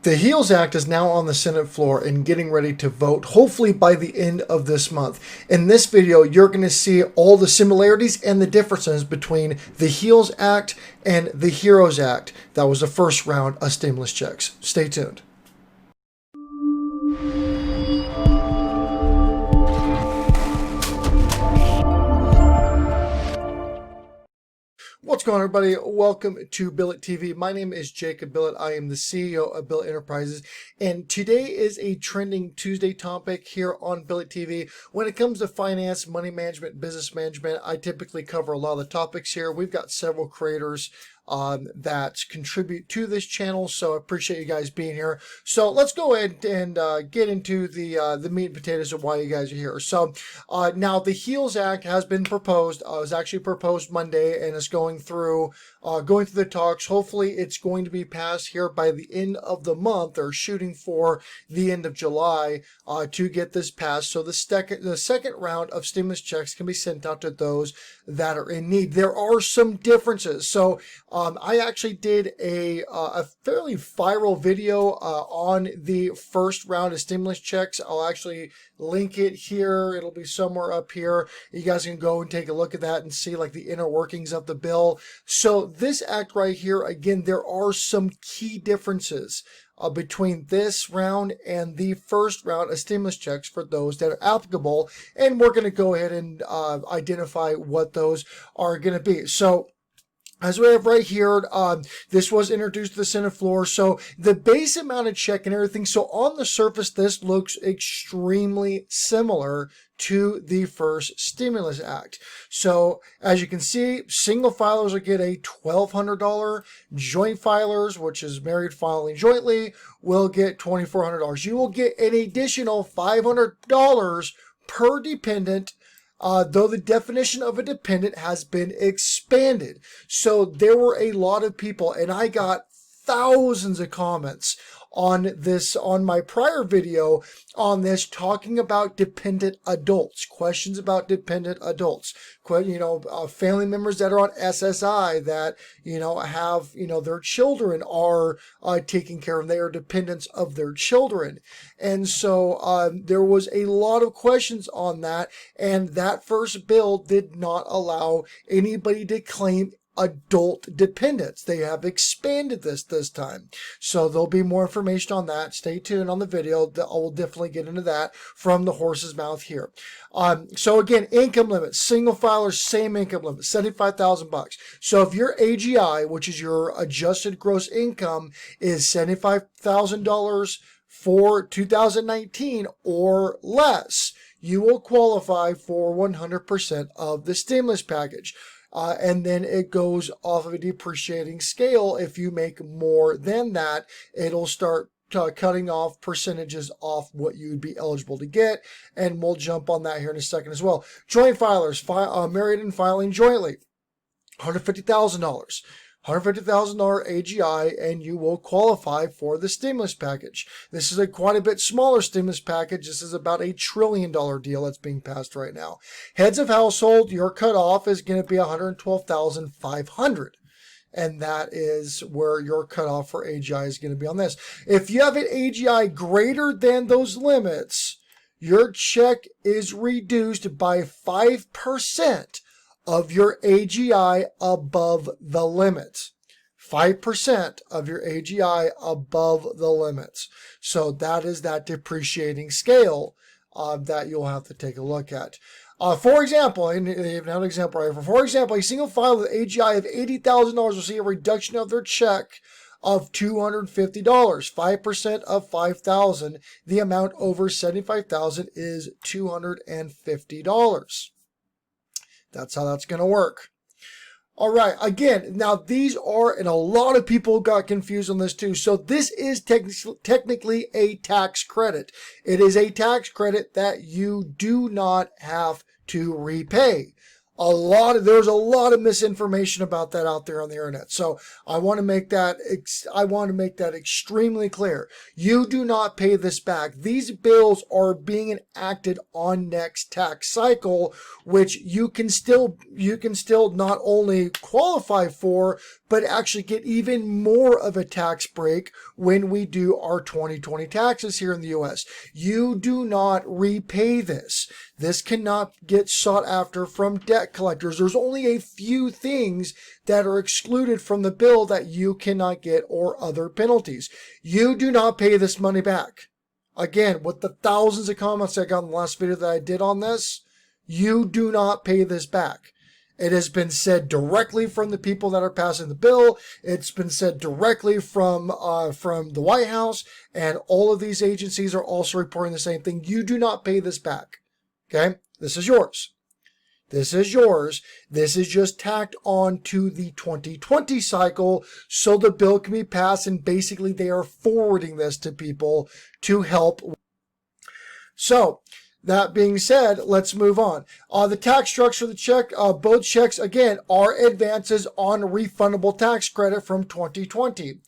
The HEALS Act is now on the Senate floor and getting ready to vote, hopefully by the end of this month. In this video, you're going to see all the similarities and the differences between the HEALS Act and the HEROES Act. That was the first round of stimulus checks. Stay tuned. What's going on, everybody? Welcome to Billett TV. My name is Jacob Billett. I am the CEO of Billett Enterprises, and today is a trending Tuesday topic here on Billett TV. When it comes to finance, money management, business management, I typically cover a lot of the topics here. We've got several creators that contribute to this channel, so I appreciate you guys being here. So let's go ahead and get into the meat and potatoes of why you guys are here. So now the HEALS Act has been proposed. It was actually proposed Monday, and it's going through the talks. Hopefully it's going to be passed here by the end of the month, or shooting for the end of July to get this passed, so the second round of stimulus checks can be sent out to those that are in need. There are some differences. So I actually did a fairly viral video on the first round of stimulus checks. I'll actually link it here. It'll be somewhere up here. You guys can go and take a look at that and see like the inner workings of the bill. So this act right here, again, there are some key differences between this round and the first round of stimulus checks for those that are applicable. And we're going to go ahead and identify what those are going to be. So as we have right here, this was introduced to the Senate floor. So the base amount of check and everything. So on the surface, this looks extremely similar to the first stimulus act. So as you can see, single filers will get a $1,200. Joint filers, which is married filing jointly, will get $2,400. You will get an additional $500 per dependent, though the definition of a dependent has been expanded. So there were a lot of people, and I got thousands of comments on this, on my prior video on this, talking about dependent adults, questions about dependent adults, family members that are on SSI that, have, their children are taken care of. They are dependents of their children. And so there was a lot of questions on that. And that first bill did not allow anybody to claim adult dependents. They have expanded this time. So there'll be more information on that. Stay tuned on the video. I will definitely get into that from the horse's mouth here. So again, income limit, single filer, same income limit, $75,000. So if your AGI, which is your adjusted gross income, is $75,000 for 2019 or less, you will qualify for 100% of the stimulus package. And then it goes off of a depreciating scale. If you make more than that, it'll start cutting off percentages off what you would be eligible to get. And we'll jump on that here in a second as well. Joint filers, married and filing jointly, $150,000. $150,000 AGI, and you will qualify for the stimulus package. This is a quite a bit smaller stimulus package. This is about $1 trillion deal that's being passed right now. Heads of household, your cutoff is going to be $112,500. And that is where your cutoff for AGI is going to be on this. If you have an AGI greater than those limits, your check is reduced by 5% of your AGI above the limits. 5% of your AGI above the limits. So that is that depreciating scale that you'll have to take a look at. For example, and they have an example right here. For example, a single filer with AGI of $80,000 will see a reduction of their check of $250. 5% of $5,000. The amount over $75,000 is $250. That's how that's going to work. All right. Again, now these are, and a lot of people got confused on this too. So this is technically a tax credit. It is a tax credit that you do not have to repay. There's a lot of misinformation about that out there on the internet. So I want to make that extremely clear. You do not pay this back. These bills are being enacted on next tax cycle, which you can still not only qualify for, but actually get even more of a tax break when we do our 2020 taxes here in the US. You do not repay this. This cannot get sought after from debt collectors. There's only a few things that are excluded from the bill that you cannot get, or other penalties. You do not pay this money back. Again, with the thousands of comments I got in the last video that I did on this, you do not pay this back. It has been said directly from the people that are passing the bill. It's been said directly from the White House, and all of these agencies are also reporting the same thing. You do not pay this back. Okay, this is yours. This is yours. This is just tacked on to the 2020 cycle so the bill can be passed, and basically they are forwarding this to people to help. So, that being said, let's move on. The tax structure of the check, both checks, again, are advances on refundable tax credit from 2020.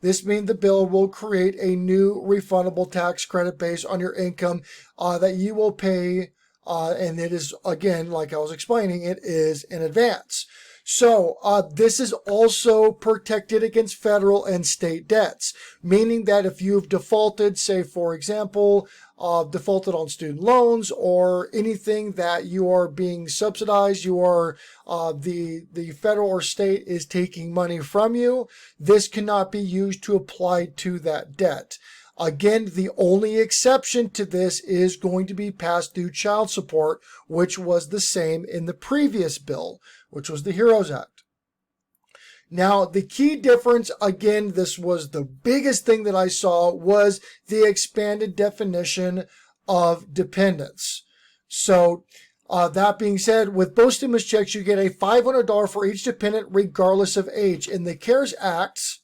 This means the bill will create a new refundable tax credit based on your income that you will pay, and it is, again, like I was explaining, it is in advance. So this is also protected against federal and state debts, meaning that if you've defaulted, say, for example, defaulted on student loans or anything that you are being subsidized, you are the federal or state is taking money from you, this cannot be used to apply to that debt. Again, the only exception to this is going to be past due child support, which was the same in the previous bill, which was the HEROES Act. Now, the key difference, again, this was the biggest thing that I saw, was the expanded definition of dependents. So, that being said, with both stimulus checks, you get a $500 for each dependent regardless of age. In the CARES Act,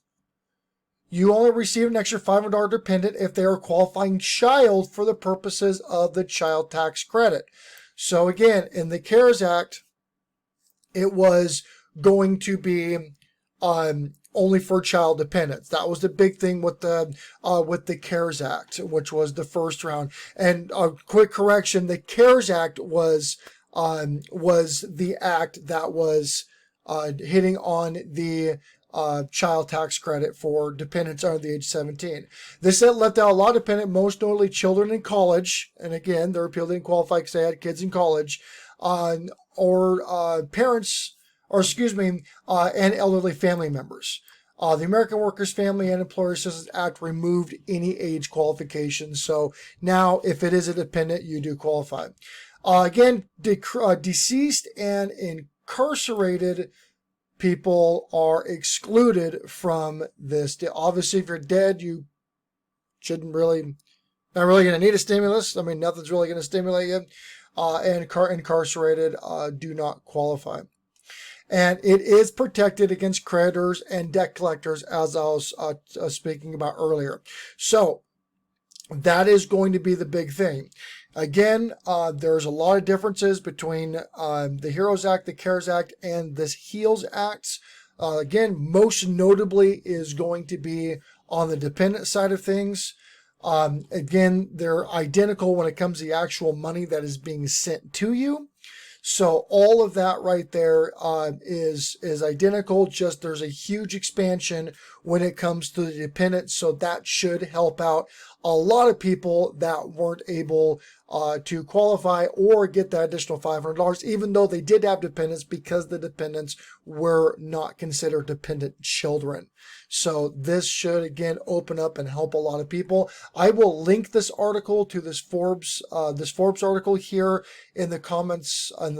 you only receive an extra $500 dependent if they are a qualifying child for the purposes of the child tax credit. So again, in the CARES Act, it was going to be only for child dependents. That was the big thing with the CARES Act, which was the first round. And a quick correction: the CARES Act was the act that was hitting on the child tax credit for dependents under the age of 17. This left out a lot of dependent, most notably children in college. And again, their appeal didn't qualify because they had kids in college, or parents, or and elderly family members. The American Workers Family and Employer Assistance Act removed any age qualifications. So now, if it is a dependent, you do qualify. Again, deceased and incarcerated people are excluded from this. Obviously, if you're dead, you shouldn't really, not really going to need a stimulus. I mean, nothing's really going to stimulate you. And incarcerated do not qualify. And it is protected against creditors and debt collectors, as I was speaking about earlier. So that is going to be the big thing. Again, there's a lot of differences between the HEROES Act, the CARES Act, and this HEALS Act. Again, most notably is going to be on the dependent side of things. Again, they're identical when it comes to the actual money that is being sent to you. So all of that right there is identical, just there's a huge expansion when it comes to the dependents. So that should help out a lot of people that weren't able to qualify or get that additional $500, even though they did have dependents, because the dependents were not considered dependent children. So this should, again, open up and help a lot of people. I will link this article to this Forbes article here in the comments, in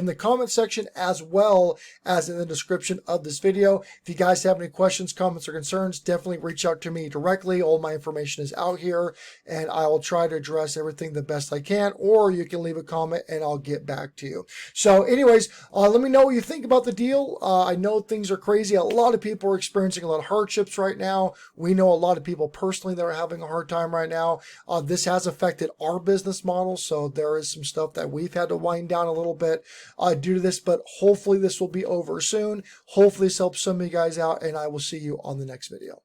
the comment section, as well as in the description of this video. If you guys have any questions, comments, or concerns, definitely reach out to me directly. All my information is out here, and I will try to address everything the best I can, or you can leave a comment and I'll get back to you. So anyways, let me know what you think about the deal. I know things are crazy. A lot of people are experiencing a lot of hardships right now. We know a lot of people personally that are having a hard time right now. This has affected our business model, so there is some stuff that we've had to wind down a little bit due to this, but hopefully this will be over soon. Hopefully this helps some of you guys out, and I will see you on the next video.